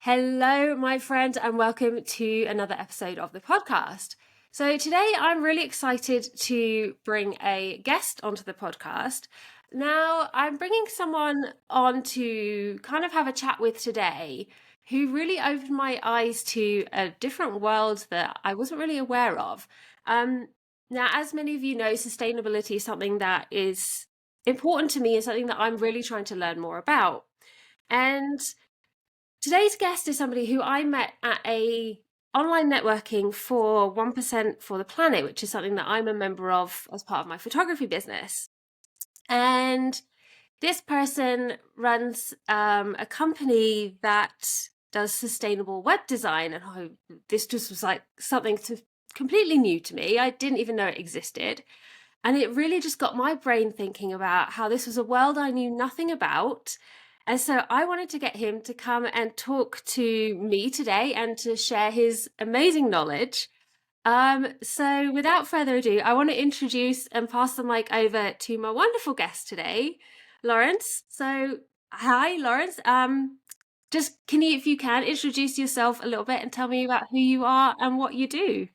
Hello, my friend, and welcome to another episode of the podcast. So, today I'm really excited to bring a guest onto the podcast. Now, I'm bringing someone on to kind of have a chat with today who really opened my eyes to a different world that I wasn't really aware of. Now, as many of you know, sustainability is something that is important to me and something that I'm really trying to learn more about. And today's guest is somebody who I met at a online networking for 1% for the Planet, which is something that I'm a member of as part of my photography business. And this person runs a company that does sustainable web design. And this just was like something completely new to me. I didn't even know it existed. And it really just got my brain thinking about how this was a world I knew nothing about. And so I wanted to get him to come and talk to me today and to share his amazing knowledge. So without further ado, I want to introduce and pass the mic over to my wonderful guest today, Lorenz. So hi, Lorenz. Just can you, if you can, introduce yourself a little bit and tell me about who you are and what you do?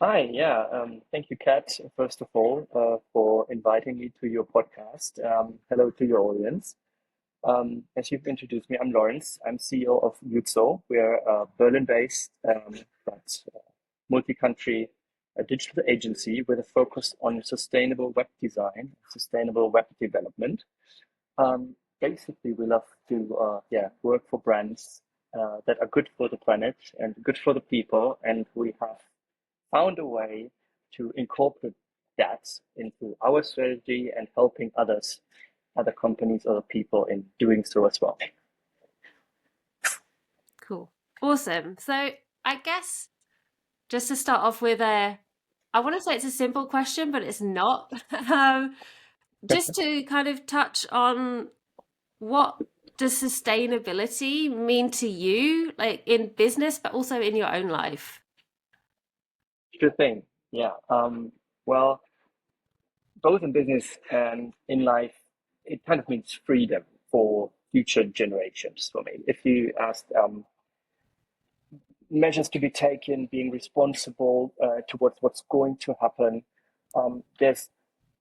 Hi, yeah. Thank you, Kat, first of all, for inviting me to your podcast. Hello to your audience. As you've introduced me, I'm Lorenz. I'm CEO of Jut-So. We're a Berlin-based, but multi-country digital agency with a focus on sustainable web design, sustainable web development. Basically, we love to work for brands that are good for the planet and good for the people, and we have found a way to incorporate that into our strategy and helping others, other companies, other people in doing so as well. Cool. Awesome. So I guess just to start off with I want to say it's a simple question, but it's not. Just to kind of touch on what does sustainability mean to you, like in business, but also in your own life? Sure thing. Yeah. Well, both in business and in life, it kind of means freedom for future generations for me. If you ask measures to be taken, being responsible towards what's going to happen. There's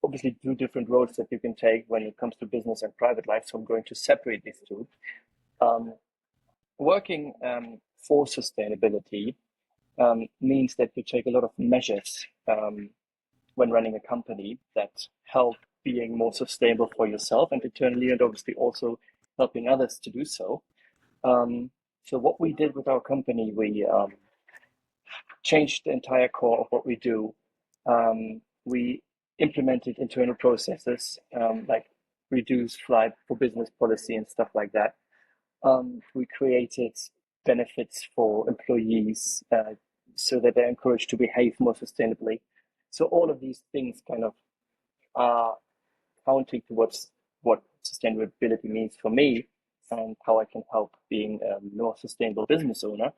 obviously two different roads that you can take when it comes to business and private life, so I'm going to separate these two. Um, Working for sustainability means that you take a lot of measures when running a company that help being more sustainable for yourself and internally, and obviously also helping others to do so. So what we did with our company, we changed the entire core of what we do. We implemented internal processes like reduce flight for business policy and stuff like that. We created benefits for employees so that they're encouraged to behave more sustainably. So all of these things kind of are counting towards what sustainability means for me and how I can help being a more sustainable business owner.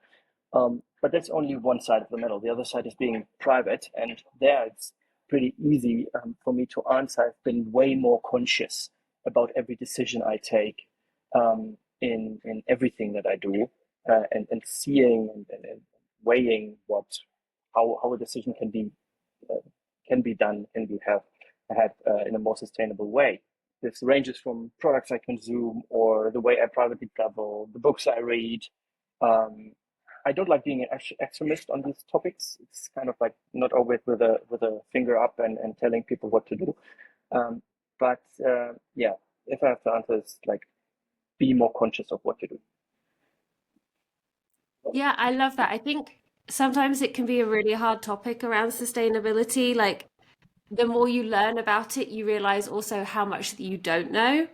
But that's only one side of the medal. The other side is being private, and there it's pretty easy for me to answer. I've been way more conscious about every decision I take in everything that I do, and seeing and weighing how a decision can be done, can be had in a more sustainable way. This ranges from products I consume or the way I privately travel, the books I read. I don't like being an extremist on these topics. It's kind of like not always with a finger up and telling people what to do. But yeah, if I have to answer, it's like be more conscious of what you do. Yeah, I love that. I think sometimes it can be a really hard topic around sustainability. Like the more you learn about it, you realize also how much that you don't know.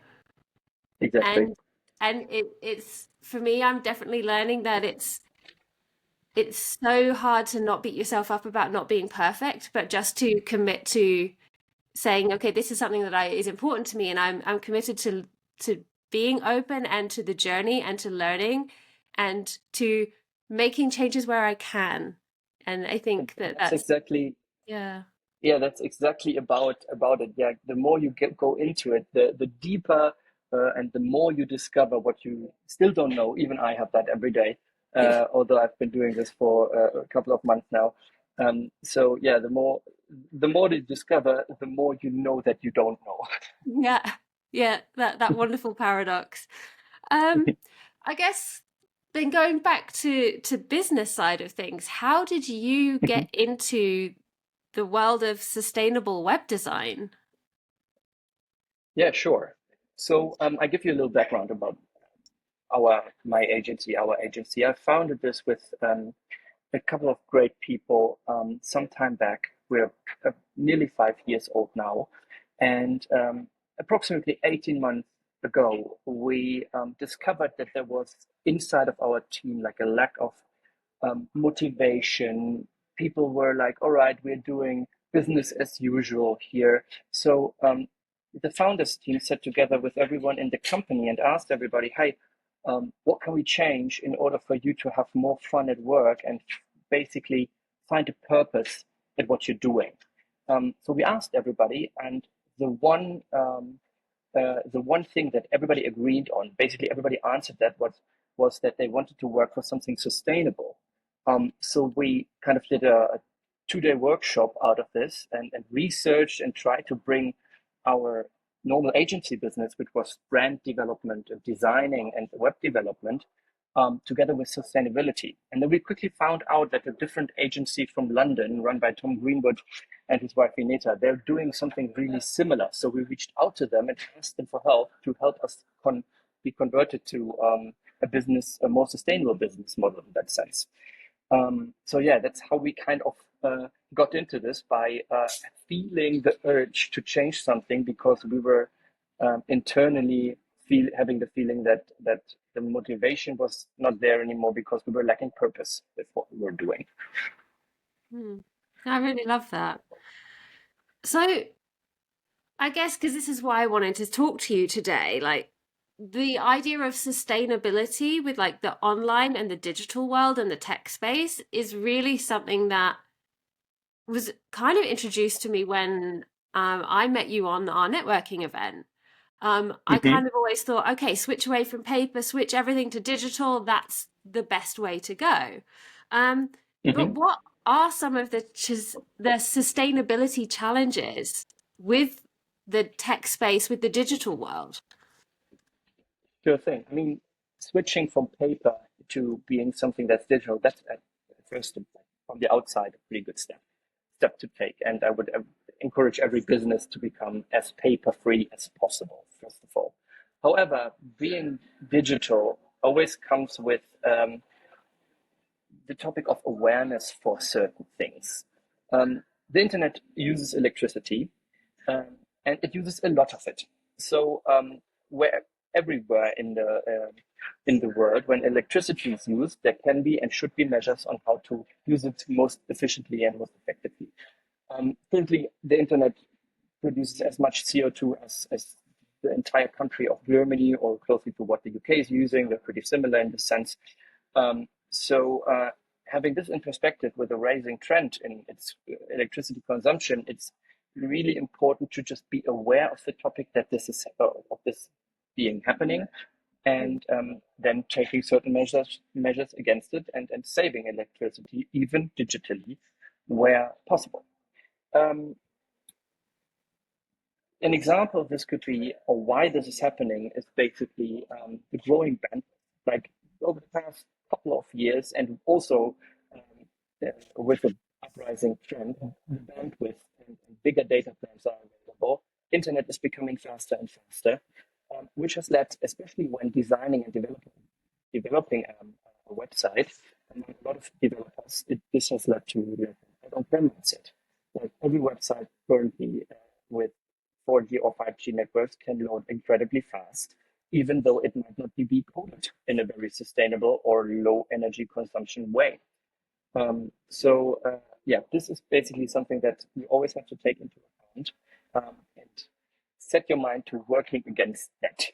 Exactly. And it's for me, I'm definitely learning that it's so hard to not beat yourself up about not being perfect, but just to commit to saying, okay, this is something that is important to me, and I'm committed to being open and to the journey and to learning and to making changes where I can. And I think that That's exactly yeah. that's exactly about it. Yeah, the more you go into it, the deeper and the more you discover what you still don't know, even I have that every day, although I've been doing this for a couple of months now. So yeah, the more you discover, the more you know that you don't know. Yeah, yeah, that wonderful paradox. I guess then going back to business side of things, how did you get into the world of sustainable web design? Yeah, sure. So I give you a little background about our agency. I founded this with a couple of great people some time back. We're nearly 5 years old now, and approximately 18 months ago, we discovered that there was inside of our team like a lack of motivation. People were like, all right, we're doing business as usual here. So the founders team sat together with everyone in the company and asked everybody, hey, what can we change in order for you to have more fun at work and basically find a purpose at what you're doing? So we asked everybody, and the one the one thing that everybody agreed on, basically everybody answered that was that they wanted to work for something sustainable. So we kind of did a 2 day workshop out of this and researched and tried to bring our normal agency business, which was brand development, designing, and web development, together with sustainability. And then we quickly found out that a different agency from London, run by Tom Greenwood and his wife Vineta, they're doing something really similar. So we reached out to them and asked them for help to help us be converted to a more sustainable business model in that sense. So yeah, that's how we kind of got into this, by feeling the urge to change something because we were internally having the feeling that the motivation was not there anymore because we were lacking purpose with what we were doing. I really love that. So I guess because this is why I wanted to talk to you today, like the idea of sustainability with like the online and the digital world and the tech space is really something that was kind of introduced to me when I met you on our networking event. I Mm-hmm. kind of always thought, okay, switch away from paper, switch everything to digital. That's the best way to go. But Mm-hmm. what are some of the sustainability challenges with the tech space, with the digital world? Sure thing. I mean, switching from paper to being something that's digital, that's at first, from the outside, a pretty good step to take. And I would encourage every business to become as paper free as possible, first of all. However, being digital always comes with the topic of awareness for certain things. The internet uses electricity, um, and it uses a lot of it. So where everywhere in the world, when electricity is used, there can be and should be measures on how to use it most efficiently and most effectively. Currently, the internet produces as much CO2 as the entire country of Germany, or closely to what the UK is using. They're pretty similar in this sense. So having this in perspective with a rising trend in its electricity consumption, it's really important to just be aware of the topic that this is of this being happening, and then taking certain measures against it, and saving electricity even digitally where possible. Um, an example of this could be, or why this is happening, is basically the growing bandwidth. Like over the past couple of years, and also with the uprising trend, the bandwidth and bigger data plans are available. Internet is becoming faster and faster, which has led, especially when designing and developing a website, among a lot of developers, this has led to an on-prem mindset. Like every website currently with 4G or 5G networks can load incredibly fast, even though it might not be coded in a very sustainable or low energy consumption way. So yeah, this is basically something that you always have to take into account, and set your mind to working against that.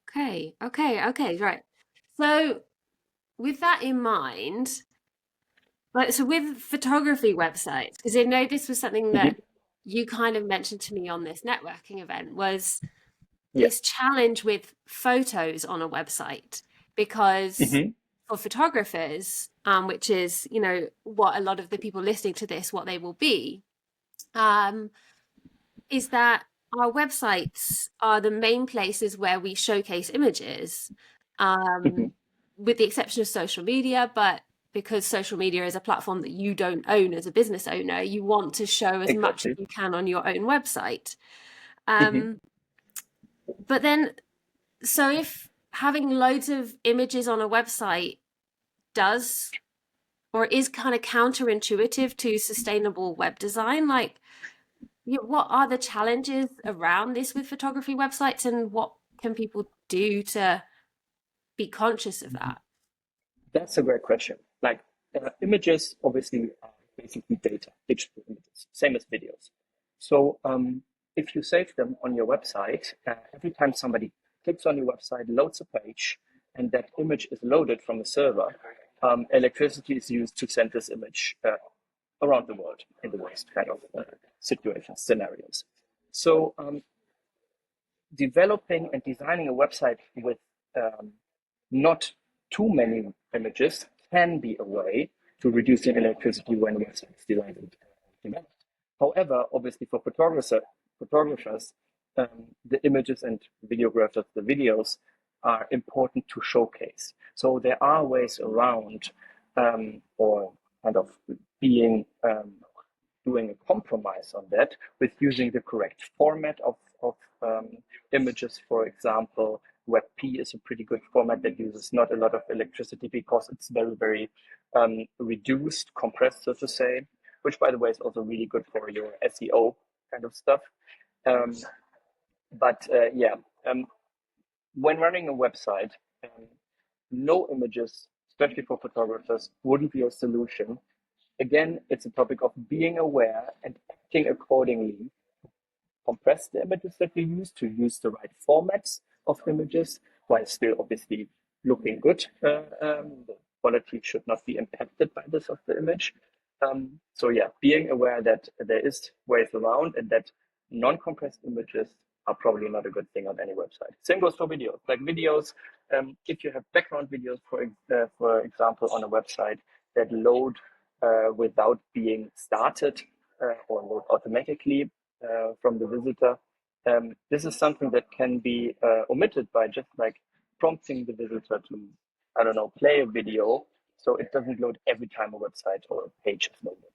Okay. Okay, right. So with that in mind, like so with photography websites, because I know this was something that Mhm. you kind of mentioned to me on this networking event was Yeah. this challenge with photos on a website, because Hmm. for photographers, which is, you know, what a lot of the people listening to this, what they will be, um, is that our websites are the main places where we showcase images, Hmm. um, with the exception of social media. But because social media is a platform that you don't own as a business owner, you want to show as much as Exactly. you can on your own website. Hmm. Um, but then, so if having loads of images on a website does or is kind of counterintuitive to sustainable web design, like, what are the challenges around this with photography websites, and what can people do to be conscious of that? That's a great question. Like images, obviously, are basically data, digital images, same as videos. So if you save them on your website, every time somebody clicks on your website, loads a page, and that image is loaded from a server, electricity is used to send this image around the world in the worst kind of situations, scenarios. So developing and designing a website with not too many images can be a way to reduce the electricity when a website is designed and developed. However, obviously for photographers, the images and videographers, the videos are important to showcase. So there are ways around or kind of being doing a compromise on that with using the correct format of images, for example. WebP is a pretty good format that uses not a lot of electricity because it's very, very reduced, compressed, so to say, which, by the way, is also really good for your SEO kind of stuff. Um, but when running a website, um, no images, especially for photographers, wouldn't be a solution. Again, it's a topic of being aware and acting accordingly. Compress the images that you use the right formats of images, while still obviously looking good. The quality should not be impacted by this of the image. So yeah, being aware that there is ways around and that non-compressed images are probably not a good thing on any website. Same goes for videos. Like videos, if you have background videos, for example, on a website that load without being started or load automatically from the visitor. This is something that can be omitted by just like prompting the visitor to, I don't know, play a video so it doesn't load every time a website or a page is loaded.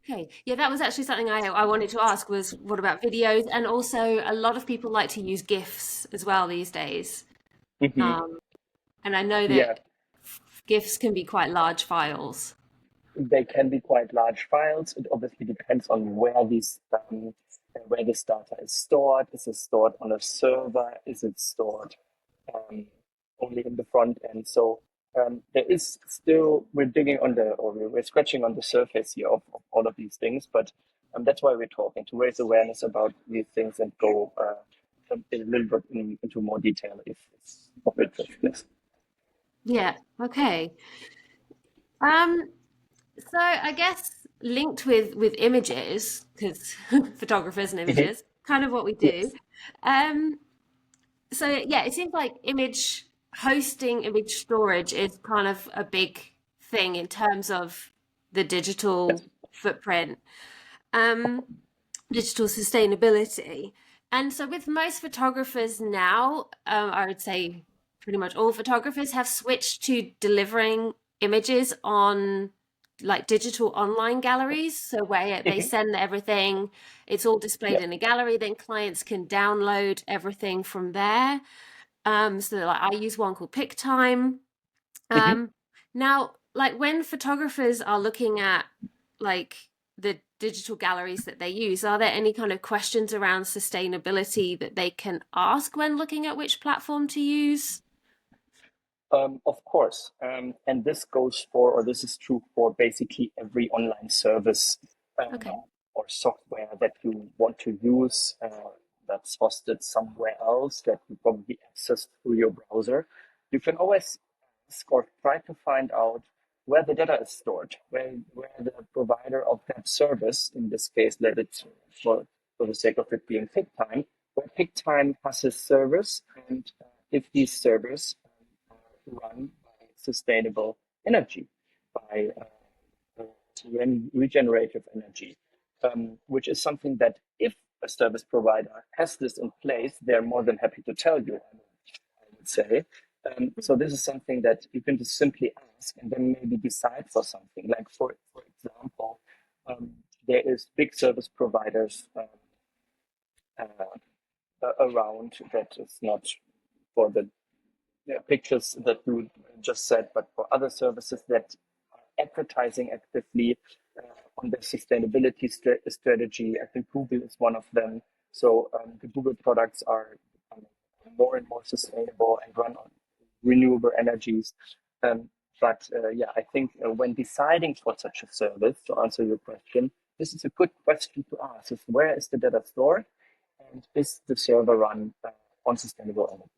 Okay, yeah, that was actually something I wanted to ask, was what about videos? And also, a lot of people like to use GIFs as well these days. Mm-hmm. Um, and I know Yeah, that GIFs can be quite large files. they can be quite large files. It obviously depends on where this data is stored. Is it stored on a server? Is it stored um, only in the front end? So there is still, we're digging on or we're scratching on the surface here of all of these things, but that's why we're talking, to raise awareness about these things and go a little bit into more detail if it's of interest. Yes. Yeah, okay. Um, so I guess linked with images, because photographers and Mhm. images, kind of what we do. Yes. Um, so yeah, it seems like image hosting, image storage is kind of a big thing in terms of the Yes. digital footprint, um, digital sustainability. And so with most photographers now, I would say pretty much all photographers have switched to delivering images on like digital online galleries. So where they Mhm. send everything, it's all displayed Yeah. in a gallery, then clients can download everything from there. So like I use one called PicTime. Mhm. Um, Now, like when photographers are looking at like the digital galleries that they use, are there any kind of questions around sustainability that they can ask when looking at which platform to use? Of course. And this goes for, or this is true for basically every online service Okay. or software that you want to use that's hosted somewhere else that you probably access through your browser. You can always ask or try to find out where the data is stored, where the provider of that service, in this case, let it for the sake of it being PickTime, where PickTime has a servers, and if these servers run by sustainable energy, by regenerative energy, which is something that if a service provider has this in place, they're more than happy to tell you, I would say. So this is something that you can just simply ask and then maybe decide for something. Like for example, there is big service providers around that is not for the pictures that you just said, but for other services that are advertising actively on their sustainability strategy. I think Google is one of them. So the Google products are more and more sustainable and run on renewable energies. But I think when deciding for such a service, to answer your question, this is a good question to ask: is where is the data stored, and is the server run on sustainable energy?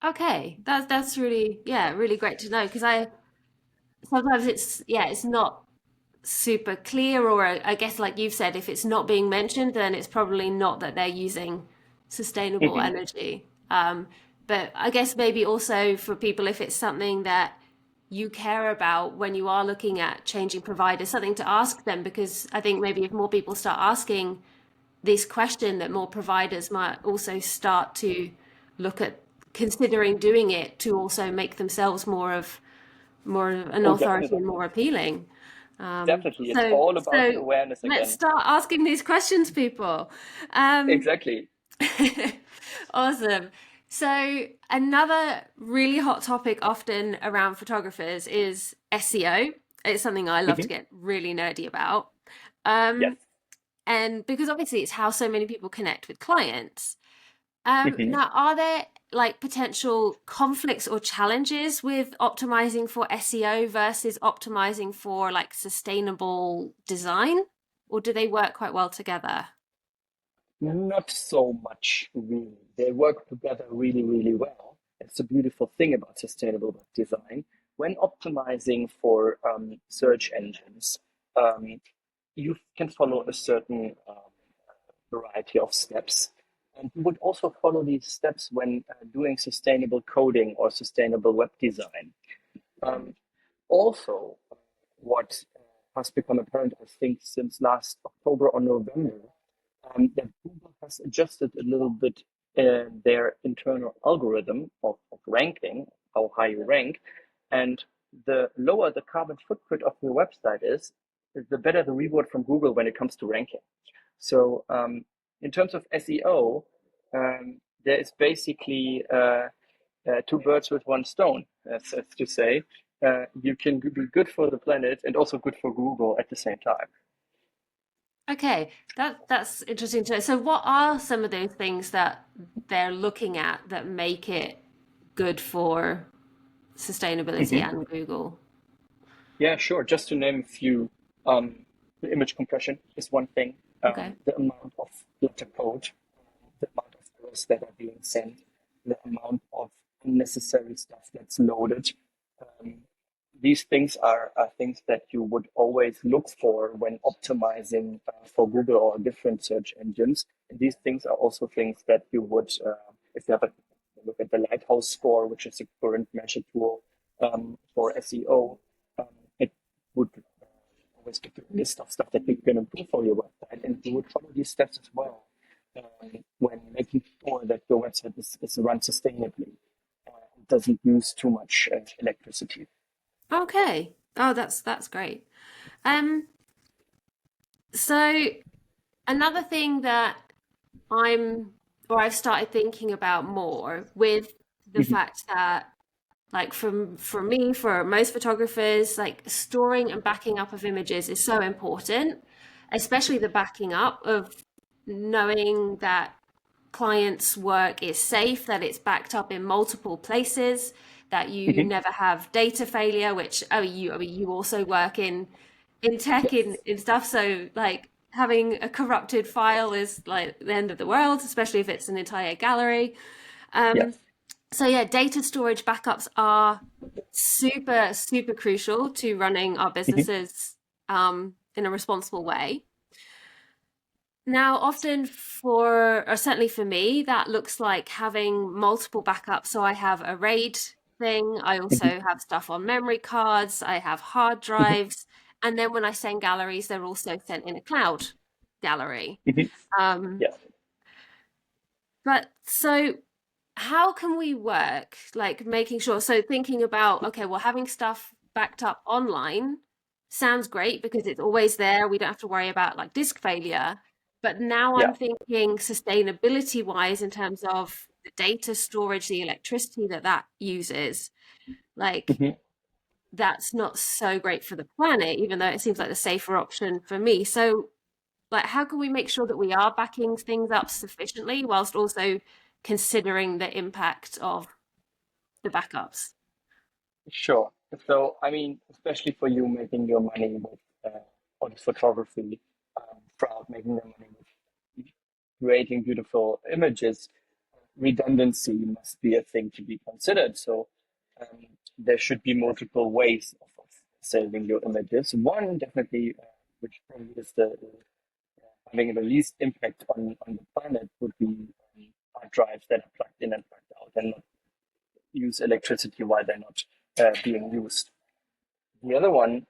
Okay, that's really, yeah, really great to know, because I sometimes it's not super clear, or I guess like you've said, if it's not being mentioned, then it's probably not that they're using sustainable Mm-hmm. energy. But I guess maybe also for people, if it's something that you care about when you are looking at changing providers, something to ask them, because I think maybe if more people start asking this question, that more providers might also start to look at considering doing it to also make themselves more of an Oh, authority definitely. and more appealing. Definitely. It's So all about so awareness let's again. start asking these questions, people. Um, Exactly. awesome. So another really hot topic often around photographers is SEO. It's something I love to Hmm. get really nerdy about. Yes. And because obviously it's how so many people connect with clients. Hmm. Now, are there like potential conflicts or challenges with optimizing for SEO versus optimizing for like sustainable design, or do they work quite well together? Not so much, really. They work together really, really well. It's a beautiful thing about sustainable web design. When optimizing for search engines, um, you can follow a certain variety of steps. And you would also follow these steps when doing sustainable coding or sustainable web design. Um, Also, what has become apparent, I think, since last October or November, that Google has adjusted a little bit their internal algorithm of ranking, how high you rank, and the lower the carbon footprint of your website is, the better the reward from Google when it comes to ranking. So, in terms of SEO, there is basically two birds with one stone, as to say. You can be good for the planet and also good for Google at the same time. Okay, that's interesting to know. So what are some of those things that they're looking at that make it good for sustainability Mhm. and Google? Yeah, sure. Just to name a few, the image compression is one thing. Okay. The amount of letter code, the amount of errors that are being sent, the amount of unnecessary stuff that's loaded. Um, these things are things that you would always look for when optimizing for Google or different search engines. And these things are also things that you would, if you have a look at the Lighthouse score, which is a current measure tool for SEO, um, it would always give you a list of stuff that you can improve for your website, and you would follow these steps as well when making sure that your website is run sustainably. It doesn't use too much electricity. Okay. Oh, that's great. Um, so another thing that I've started thinking about more with the Mhm. fact that like for me, for most photographers, like storing and backing up of images is so important, especially the backing up of knowing that clients' work is safe, that it's backed up in multiple places, that you Mhm. never have data failure, which I mean you also work in tech Yes. in stuff, so like having a corrupted file is like the end of the world, especially if it's an entire gallery. Um, Yes. So yeah, data storage backups are super, super crucial to running our Mhm. businesses in a responsible way. Now, often or certainly for me, that looks like having multiple backups. So I have a RAID thing, I Mhm. also have stuff on memory cards, I have hard Mhm. drives, and then when I send galleries, they're also sent in a cloud gallery. Mhm. Um, Yeah. but so how can we work like making sure so thinking about okay well having stuff backed up online sounds great because it's always there, we don't have to worry about like disk failure, but now I'm Yeah. thinking sustainability wise in terms of the data storage, the electricity that uses, like Mhm. that's not so great for the planet even though it seems like the safer option for me. So like how can we make sure that we are backing things up sufficiently whilst also considering the impact of the backups? Sure. So, I mean, especially for you making your money with on photography, proud making your money with creating beautiful images, redundancy must be a thing to be considered. So, um, there should be multiple ways of saving your images. One definitely, which probably is the having the least impact on the planet, would be hard drives that are plugged in and plugged out and not use electricity while they're not being used. The other one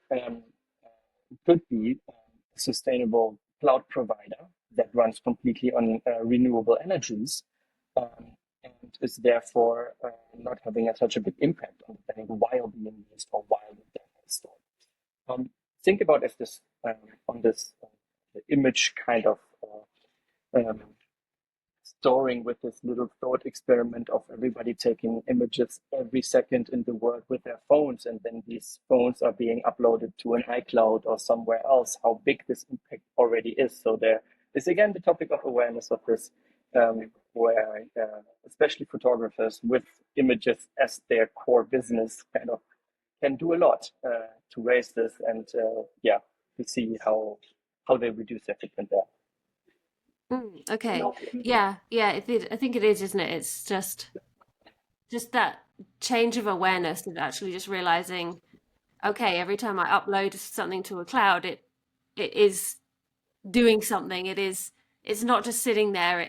could be a sustainable cloud provider that runs completely on renewable energies and is therefore not having such a big impact on the planet while being used or while the data is stored. Um, think about if this on this the image kind of um, storing with this little thought experiment of everybody taking images every second in the world with their phones, and then these phones are being uploaded to an iCloud or somewhere else, how big this impact already is. So there is again the topic of awareness of this, where especially photographers with images as their core business kind of can do a lot to raise this and yeah, to see how they reduce their footprint there. Okay. Yeah, yeah, I think it is, isn't it? It's just that change of awareness of actually just realizing, okay, every time I upload something to a cloud, it is doing something. It's not just sitting there.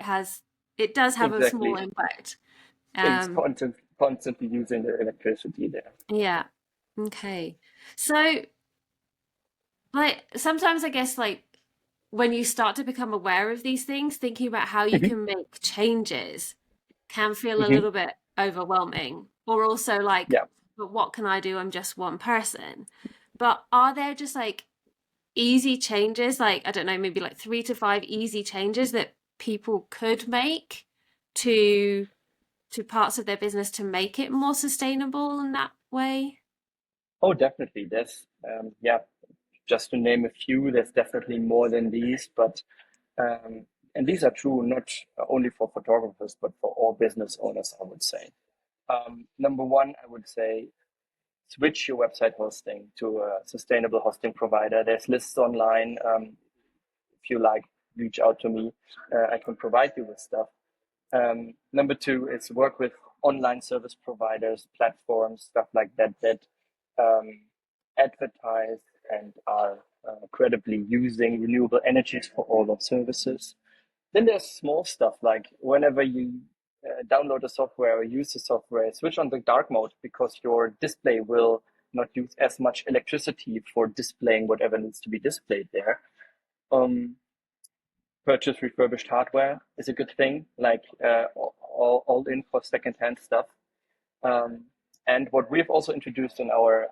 It does have a small Exactly. impact. It's Um, constantly using the electricity there. yeah. Okay. So like sometimes I guess like when you start to become aware of these things, thinking about how you Hmm. can make changes can feel a Hmm. little bit overwhelming. Or also like, Yeah. but what can I do? I'm just one person. But are there just like easy changes, like I don't know, maybe like 3 to 5 easy changes that people could make to parts of their business to make it more sustainable in that way? Oh, definitely. There's yeah, just to name a few, there's definitely more than these, but um, and these are true not only for photographers, but for all business owners, I would say. Number one, I would say switch your website hosting to a sustainable hosting provider. There's lists online. If you like, reach out to me. I can provide you with stuff. Number two is work with online service providers, platforms, stuff like that, that um, advertise and are credibly using renewable energies for all their services. Then there's small stuff like whenever you download a software or use the software, switch on the dark mode because your display will not use as much electricity for displaying whatever needs to be displayed there. Um, Purchase refurbished hardware is a good thing, like all in for secondhand stuff. Um, and what we've also introduced in our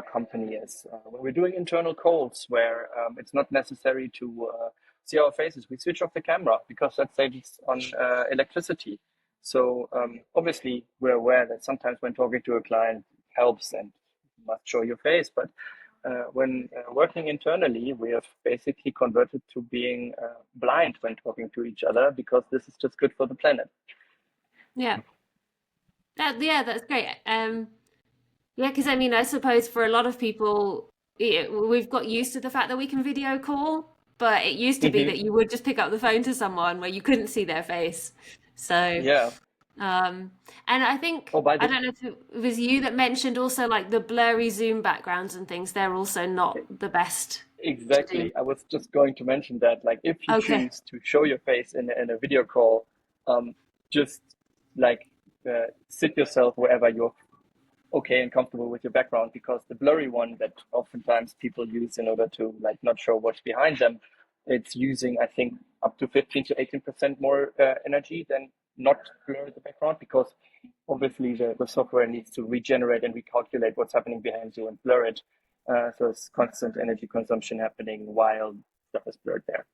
company is when we're doing internal calls where it's not necessary to see our faces, we switch off the camera because that saves on electricity. So obviously we're aware that sometimes when talking to a client it helps and you must show your face, but when working internally, we have basically converted to being blind when talking to each other because this is just good for the planet. Yeah. Yeah, that's great. Yeah, because I mean, I suppose for a lot of people, we've got used to the fact that we can video call, but it used to be Hmm. that you would just pick up the phone to someone where you couldn't see their face. So, Yeah. And I think, Oh, by I the don't know if it was you that mentioned also like the blurry Zoom backgrounds and things, they're also not the best to do. exactly. I was just going to mention that, like, if you Okay. choose to show your face in a video call, um, just like sit yourself wherever you're okay and comfortable with your background, because the blurry one that oftentimes people use in order to like not show what's behind them, it's using, I think, up to 15 to 18% more energy than not blur the background, because obviously the software needs to regenerate and recalculate what's happening behind you and blur it. So it's constant energy consumption happening while stuff is blurred there.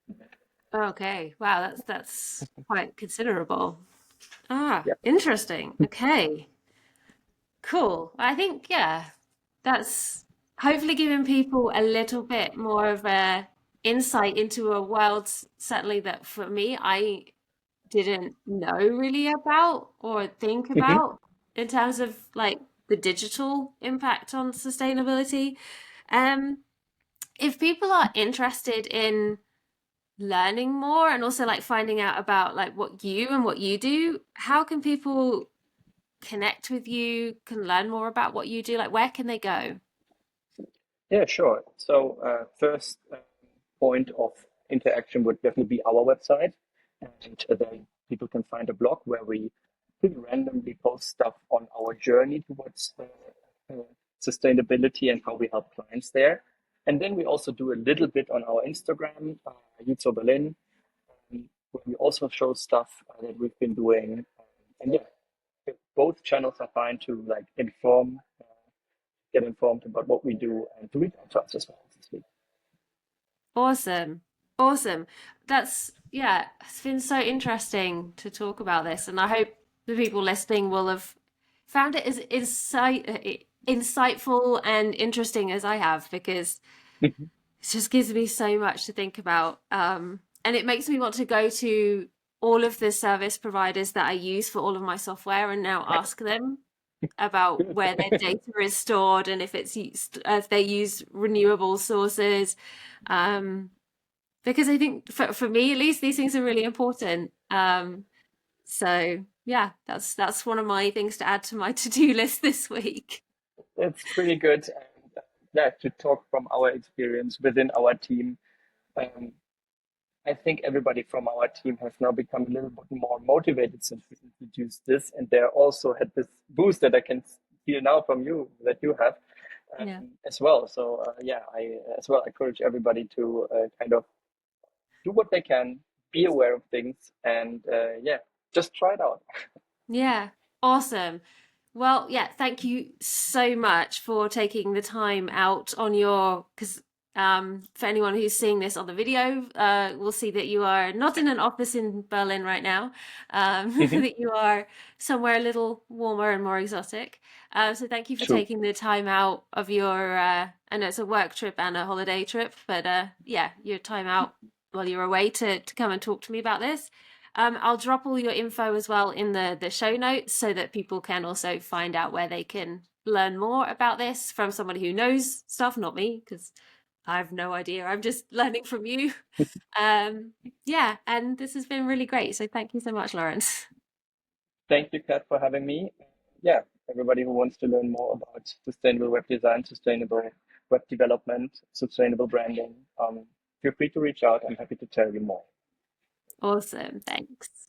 Okay. Wow, that's quite considerable. Ah, Yeah. interesting. Okay. Cool. I think, yeah, that's hopefully giving people a little bit more of a insight into a world certainly that for me I didn't know really about or think Mhm. about in terms of like the digital impact on sustainability. Um, if people are interested in learning more and also like finding out about like what you do, how can people connect with you, can learn more about what you do? Like, where can they go? Yeah, sure. So first point of interaction would definitely be our website, and then people can find a blog where we pretty randomly post stuff on our journey towards sustainability and how we help clients there. And then we also do a little bit on our Instagram, Jut-So Berlin, where we also show stuff that we've been doing. And yeah, both channels are fine to like get informed about what we do and to reach out to us as well. Awesome. Awesome. That's, yeah, it's been so interesting to talk about this. And I hope the people listening will have found it as insightful and interesting as I have, because it just gives me so much to think about. And it makes me want to go to all of the service providers that I use for all of my software and now ask them about where their Good. data is stored and if it's used, if they use renewable sources. Um, because I think for me at least these things are really important. So yeah, that's one of my things to add to my to-do list this week. That's pretty good. And yeah, to talk from our experience within our team, um, I think everybody from our team has now become a little bit more motivated since we introduced this, and they also had this boost that I can feel now from you that you have Yeah. as well. So yeah, I as well encourage everybody to kind of do what they can, be aware of things, and yeah, just try it out. Yeah. Awesome. Well, yeah, thank you so much for taking the time out on your, because for anyone who's seeing this on the video, we'll see that you are not in an office in Berlin right now, that you are somewhere a little warmer and more exotic. So thank you for True. taking the time out of your, I know it's a work trip and a holiday trip, but yeah, your time out while you're away to come and talk to me about this. I'll drop all your info as well in the show notes so that people can also find out where they can learn more about this from somebody who knows stuff, not me, because I have no idea. I'm just learning from you. Yeah, and this has been really great. So thank you so much, Lorenz. Thank you, Kat, for having me. Yeah, everybody who wants to learn more about sustainable web design, sustainable web development, sustainable branding, feel free to reach out. I'm happy to tell you more. Awesome. Thanks.